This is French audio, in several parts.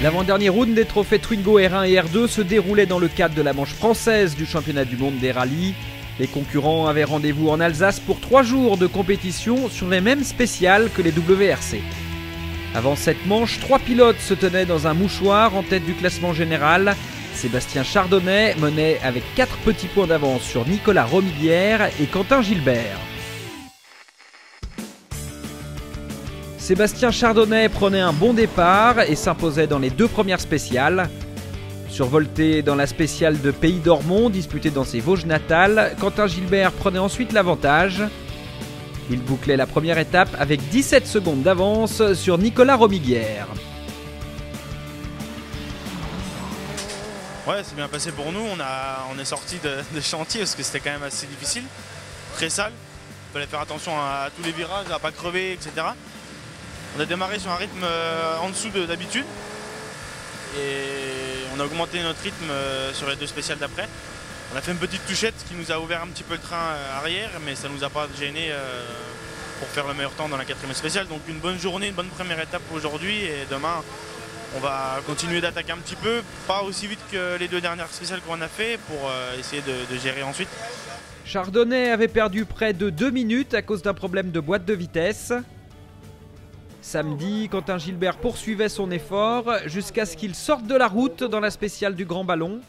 L'avant-dernier round des trophées Twingo R1 et R2 se déroulait dans le cadre de la manche française du championnat du monde des rallyes. Les concurrents avaient rendez-vous en Alsace pour 3 jours de compétition sur les mêmes spéciales que les WRC. Avant cette manche, 3 pilotes se tenaient dans un mouchoir en tête du classement général. Sébastien Chardonnay menait avec 4 petits points d'avance sur Nicolas Romiguière et Quentin Gilbert. Sébastien Chardonnay prenait un bon départ et s'imposait dans les 2 premières spéciales. Survolté dans la spéciale de Pays d'Ormont, disputée dans ses Vosges natales, Quentin Gilbert prenait ensuite l'avantage. Il bouclait la première étape avec 17 secondes d'avance sur Nicolas Romiguière. Ouais, c'est bien passé pour nous. On est sorti de chantier parce que c'était quand même assez difficile, très sale. Il fallait faire attention à tous les virages, à ne pas crever, etc. On a démarré sur un rythme en dessous d'habitude et on a augmenté notre rythme sur les 2 spéciales d'après. On a fait une petite touchette qui nous a ouvert un petit peu le train arrière, mais ça ne nous a pas gêné pour faire le meilleur temps dans la 4e spéciale. Donc une bonne journée, une bonne première étape aujourd'hui et demain on va continuer d'attaquer un petit peu, pas aussi vite que les 2 dernières spéciales qu'on a fait pour essayer de gérer ensuite. Chardonnay avait perdu près de 2 minutes à cause d'un problème de boîte de vitesse. Samedi, Quentin Gilbert poursuivait son effort jusqu'à ce qu'il sorte de la route dans la spéciale du Grand Ballon.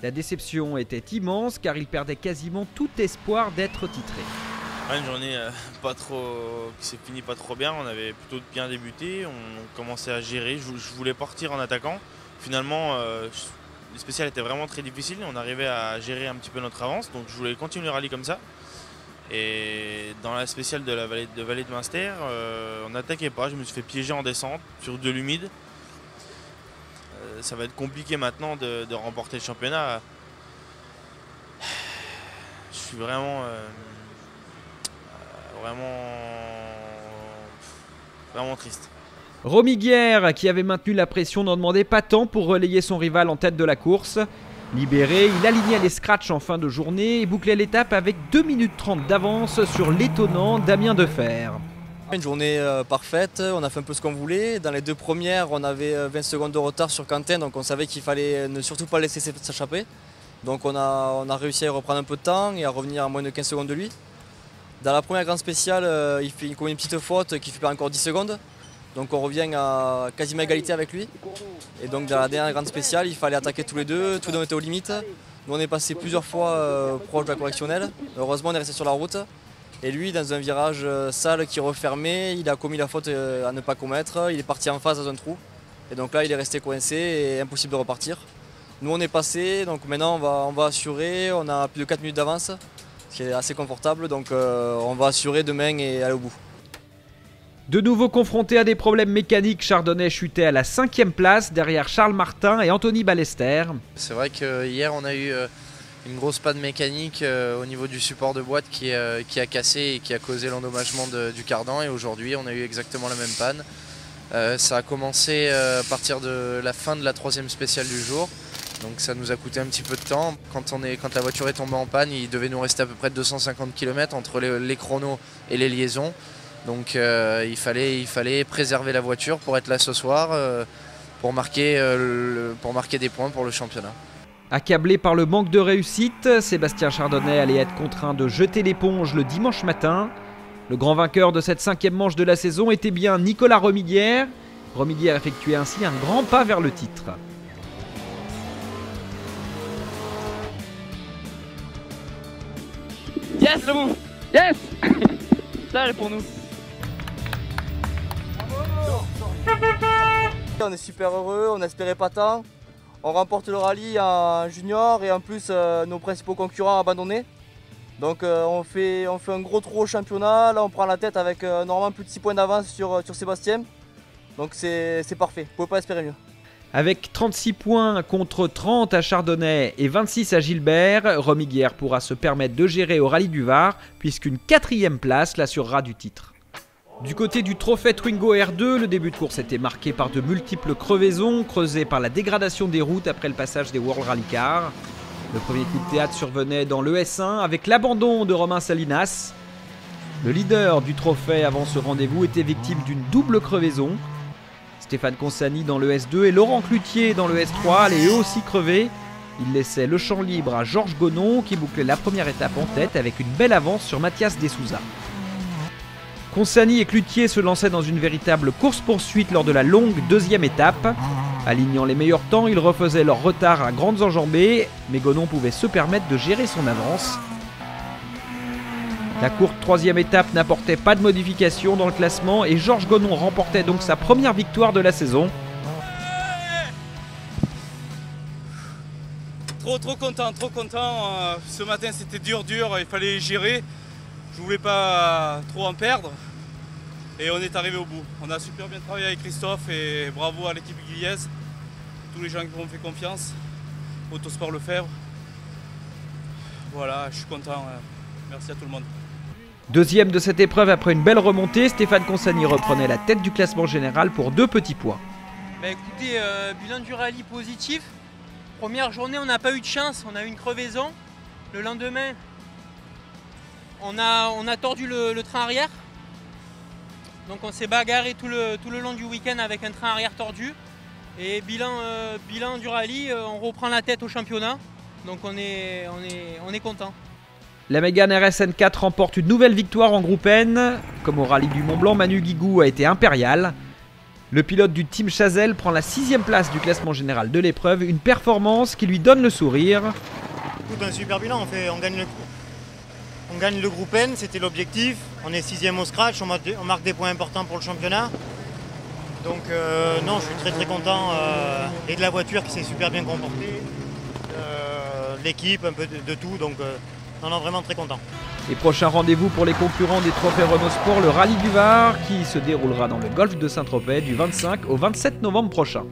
La déception était immense car il perdait quasiment tout espoir d'être titré. Une journée qui s'est finie pas trop bien, on avait plutôt bien débuté, on commençait à gérer, je voulais partir en attaquant. Finalement, les spéciales étaient vraiment très difficiles, on arrivait à gérer un petit peu notre avance, donc je voulais continuer le rallye comme ça. Et dans la spéciale de la vallée de Münster, on n'attaquait pas, je me suis fait piéger en descente sur de l'humide. Ça va être compliqué maintenant de remporter le championnat. Je suis vraiment triste. Romiguière, qui avait maintenu la pression, n'en demandait pas tant pour relayer son rival en tête de la course. Libéré, il alignait les scratchs en fin de journée et bouclait l'étape avec 2 minutes 30 d'avance sur l'étonnant Damien Defer. Une journée parfaite, on a fait un peu ce qu'on voulait. Dans les 2 premières, on avait 20 secondes de retard sur Quentin, donc on savait qu'il fallait ne surtout pas laisser s'échapper. Donc on a réussi à reprendre un peu de temps et à revenir à moins de 15 secondes de lui. Dans la première grande spéciale, il commet une petite faute qui fait perdre encore 10 secondes. Donc on revient à quasiment égalité avec lui. Et donc dans la dernière grande spéciale, il fallait attaquer tous les deux on était aux limites. Nous on est passé plusieurs fois proche de la correctionnelle. Heureusement on est resté sur la route. Et lui, dans un virage sale qui refermait, il a commis la faute à ne pas commettre. Il est parti en face dans un trou. Et donc là il est resté coincé et impossible de repartir. Nous on est passé, donc maintenant on va assurer. On a plus de 4 minutes d'avance, ce qui est assez confortable. Donc on va assurer demain et aller au bout. De nouveau confronté à des problèmes mécaniques, Chardonnay chutait à la 5e place derrière Charles Martin et Anthony Ballester. C'est vrai qu'hier on a eu une grosse panne mécanique au niveau du support de boîte qui a cassé et qui a causé l'endommagement du cardan. Et aujourd'hui on a eu exactement la même panne. Ça a commencé à partir de la fin de la 3e spéciale du jour. Donc ça nous a coûté un petit peu de temps. Quand la voiture est tombée en panne, il devait nous rester à peu près 250 km entre les chronos et les liaisons. Donc il fallait préserver la voiture pour être là ce soir, pour marquer des points pour le championnat. Accablé par le manque de réussite, Sébastien Chardonnay allait être contraint de jeter l'éponge le dimanche matin. Le grand vainqueur de cette 5e manche de la saison était bien Nicolas Romiguière. Romiguière effectuait ainsi un grand pas vers le titre. Yes, le move. Yes. Ça, elle est pour nous. On est super heureux, on n'espérait pas tant. On remporte le rallye en junior et en plus nos principaux concurrents ont abandonné. Donc on fait un gros trou au championnat. Là on prend la tête avec normalement plus de 6 points d'avance sur Sébastien. Donc c'est parfait, vous ne pouvez pas espérer mieux. Avec 36 points contre 30 à Chardonnay et 26 à Gilbert, Romiguière pourra se permettre de gérer au rallye du Var puisqu'une 4e place l'assurera du titre. Du côté du trophée Twingo R2, le début de course était marqué par de multiples crevaisons creusées par la dégradation des routes après le passage des World Rally Car. Le premier coup de théâtre survenait dans l'ES1 avec l'abandon de Romain Salinas. Le leader du trophée avant ce rendez-vous était victime d'une double crevaison. Stéphane Consani dans le S2 et Laurent Cloutier dans le S3 allaient eux aussi crever. Ils laissaient le champ libre à Georges Gonon qui bouclait la première étape en tête avec une belle avance sur Mathias Desouza. Consani et Cloutier se lançaient dans une véritable course-poursuite lors de la longue deuxième étape. Alignant les meilleurs temps, ils refaisaient leur retard à grandes enjambées, mais Gonon pouvait se permettre de gérer son avance. La courte troisième étape n'apportait pas de modification dans le classement et Georges Gonon remportait donc sa première victoire de la saison. Trop content. Ce matin c'était dur, il fallait gérer. Je voulais pas trop en perdre et on est arrivé au bout. On a super bien travaillé avec Christophe et bravo à l'équipe Guiliez, tous les gens qui m'ont fait confiance, Autosport Lefebvre. Voilà, je suis content. Merci à tout le monde. Deuxième de cette épreuve après une belle remontée, Stéphane Consani reprenait la tête du classement général pour 2 petits points. Bah écoutez, bilan du rallye positif. Première journée, on n'a pas eu de chance, on a eu une crevaison. Le lendemain, on a tordu le train arrière. Donc on s'est bagarré tout le long du week-end avec un train arrière tordu. Et bilan du rallye, on reprend la tête au championnat. Donc on est content. La Mégane RSN 4 remporte une nouvelle victoire en groupe N. Comme au rallye du Mont Blanc, Manu Guigou a été impérial. Le pilote du team Chazelle prend la 6e place du classement général de l'épreuve, une performance qui lui donne le sourire. Écoute, un super bilan, on gagne le groupe N, c'était l'objectif. On est 6e au scratch, on marque des points importants pour le championnat. Donc non, je suis très content et de la voiture qui s'est super bien comportée, l'équipe, un peu de tout, donc non, vraiment très content. Et prochain rendez-vous pour les concurrents des trophées Renault Sport, le Rallye du Var qui se déroulera dans le golfe de Saint-Tropez du 25 au 27 novembre prochain.